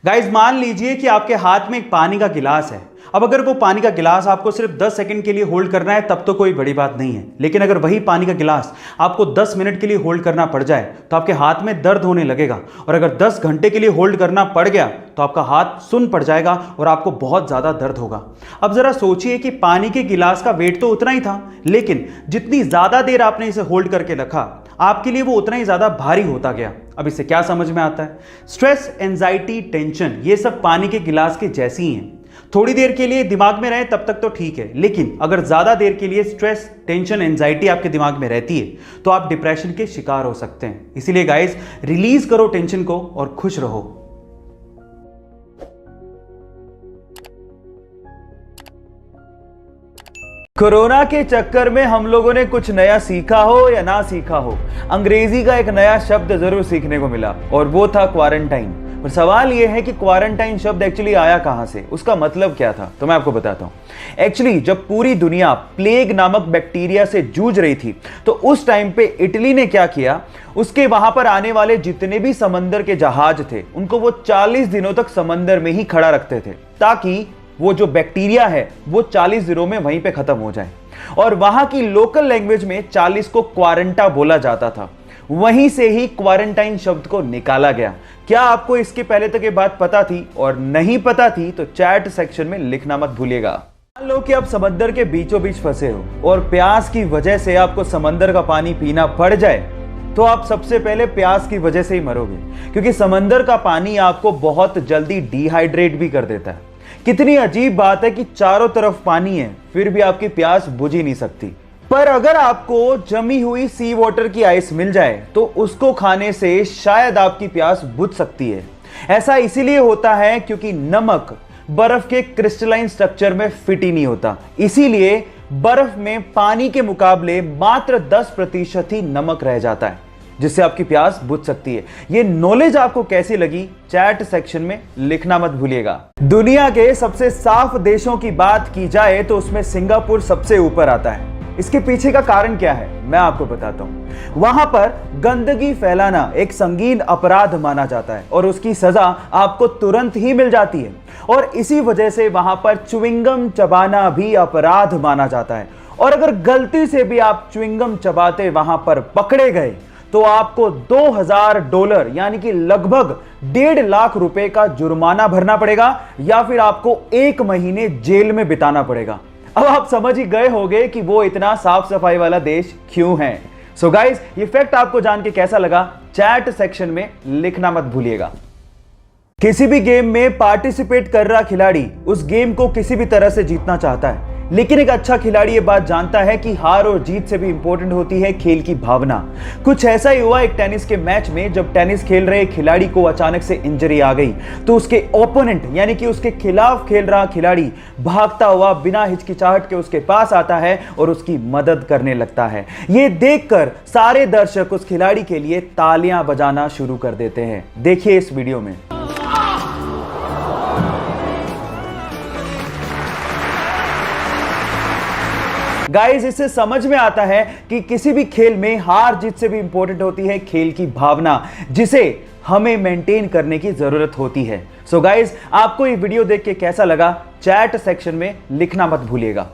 Guys मान लीजिए कि आपके हाथ में एक पानी का गिलास है। अब अगर वो पानी का गिलास आपको सिर्फ 10 सेकंड के लिए होल्ड करना है तब तो कोई बड़ी बात नहीं है, लेकिन अगर वही पानी का गिलास आपको 10 मिनट के लिए होल्ड करना पड़ जाए तो आपके हाथ में दर्द होने लगेगा, और अगर 10 घंटे के लिए होल्ड करना पड़ गया तो आपका हाथ सुन्न पड़ जाएगा और आपको बहुत ज़्यादा दर्द होगा। अब ज़रा सोचिए कि पानी के गिलास का वेट तो उतना ही था, लेकिन जितनी ज़्यादा देर आपने इसे होल्ड करके रखा आपके लिए वो उतना ही ज़्यादा भारी होता गया। अब इससे क्या समझ में आता है? स्ट्रेस, एंजाइटी, टेंशन ये सब पानी के गिलास के जैसी ही हैं। थोड़ी देर के लिए दिमाग में रहे तब तक तो ठीक है, लेकिन अगर ज़्यादा देर के लिए स्ट्रेस, टेंशन, एंजाइटी आपके दिमाग में रहती है तो आप डिप्रेशन के शिकार हो सकते हैं। इसीलिए गाइस, रिलीज करो टेंशन को और खुश रहो। कोरोना के चक्कर में हम लोगों ने कुछ नया सीखा हो या ना सीखा हो, अंग्रेजी का एक नया शब्द जरूर सीखने को मिला और वो था क्वारंटाइन। और सवाल यह है कि क्वारंटाइन शब्द एक्चुअली आया कहां से, उसका मतलब क्या था, तो मैं आपको बताता हूं। एक्चुअली जब पूरी दुनिया प्लेग नामक बैक्टीरिया से जूझ रही थी तो उस टाइम पे इटली ने क्या किया, उसके वहां पर आने वाले जितने भी समंदर के जहाज थे उनको वो 40 दिनों तक समंदर में ही खड़ा रखते थे, ताकि वो जो बैक्टीरिया है वो 40 दिनों में वहीं पे खत्म हो जाए। और वहां की लोकल लैंग्वेज में 40 को क्वारंटा बोला जाता था, वहीं से ही क्वारंटाइन शब्द को निकाला गया। क्या आपको इसके पहले तक ये बात पता थी? और नहीं पता थी तो चैट सेक्शन में लिखना मत भूलिएगा। मान लो कि आप समंदर के बीचों बीच फंसे हो और प्यास की वजह से आपको समंदर का पानी पीना पड़ जाए, तो आप सबसे पहले प्यास की वजह से ही मरोगे, क्योंकि समंदर का पानी आपको बहुत जल्दी डिहाइड्रेट भी कर देता है। कितनी अजीब बात है कि चारों तरफ पानी है फिर भी आपकी प्यास बुझ ही नहीं सकती। पर अगर आपको जमी हुई सी वाटर की आइस मिल जाए तो उसको खाने से शायद आपकी प्यास बुझ सकती है। ऐसा इसीलिए होता है क्योंकि नमक बर्फ के क्रिस्टलाइन स्ट्रक्चर में फिट ही नहीं होता, इसीलिए बर्फ में पानी के मुकाबले मात्र 10% ही नमक रह जाता है, जिससे आपकी प्यास बुझ सकती है। ये नॉलेज आपको कैसी लगी चैट सेक्शन में लिखना मत भूलिएगा। दुनिया के सबसे साफ देशों की बात की जाए तो उसमें सिंगापुर सबसे ऊपर आता है। इसके पीछे का कारण क्या है मैं आपको बताता हूं। वहां पर गंदगी फैलाना एक संगीन अपराध माना जाता है और उसकी सजा आपको तुरंत ही मिल जाती है, और इसी वजह से वहां पर च्युइंगम चबाना भी अपराध माना जाता है। और अगर गलती से भी आप च्युइंगम चबाते वहां पर पकड़े गए तो आपको $2000 यानी कि लगभग 1.5 लाख रुपए का जुर्माना भरना पड़ेगा, या फिर आपको 1 महीने जेल में बिताना पड़ेगा। अब आप समझ ही गए होंगे कि वो इतना साफ सफाई वाला देश क्यों है। सो गाइस, ये फैक्ट आपको जान के कैसा लगा चैट सेक्शन में लिखना मत भूलिएगा। किसी भी गेम में पार्टिसिपेट कर रहा खिलाड़ी उस गेम को किसी भी तरह से जीतना चाहता है, लेकिन एक अच्छा खिलाड़ी ये बात जानता है कि हार और जीत से भी इंपॉर्टेंट होती है खेल की भावना। कुछ ऐसा ही हुआ एक टेनिस के मैच में, जब टेनिस खेल रहे खिलाड़ी को अचानक से इंजरी आ गई तो उसके ओपोनेंट यानी कि उसके खिलाफ खेल रहा खिलाड़ी भागता हुआ बिना हिचकिचाहट के उसके पास आता है और उसकी मदद करने लगता है। ये देखकर सारे दर्शक उस खिलाड़ी के लिए तालियां बजाना शुरू कर देते हैं। देखिए इस वीडियो में। गाइस, इससे समझ में आता है कि किसी भी खेल में हार जीत से भी इंपॉर्टेंट होती है खेल की भावना, जिसे हमें मेंटेन करने की जरूरत होती है। सो गाइस, आपको ये वीडियो देख के कैसा लगा चैट सेक्शन में लिखना मत भूलिएगा।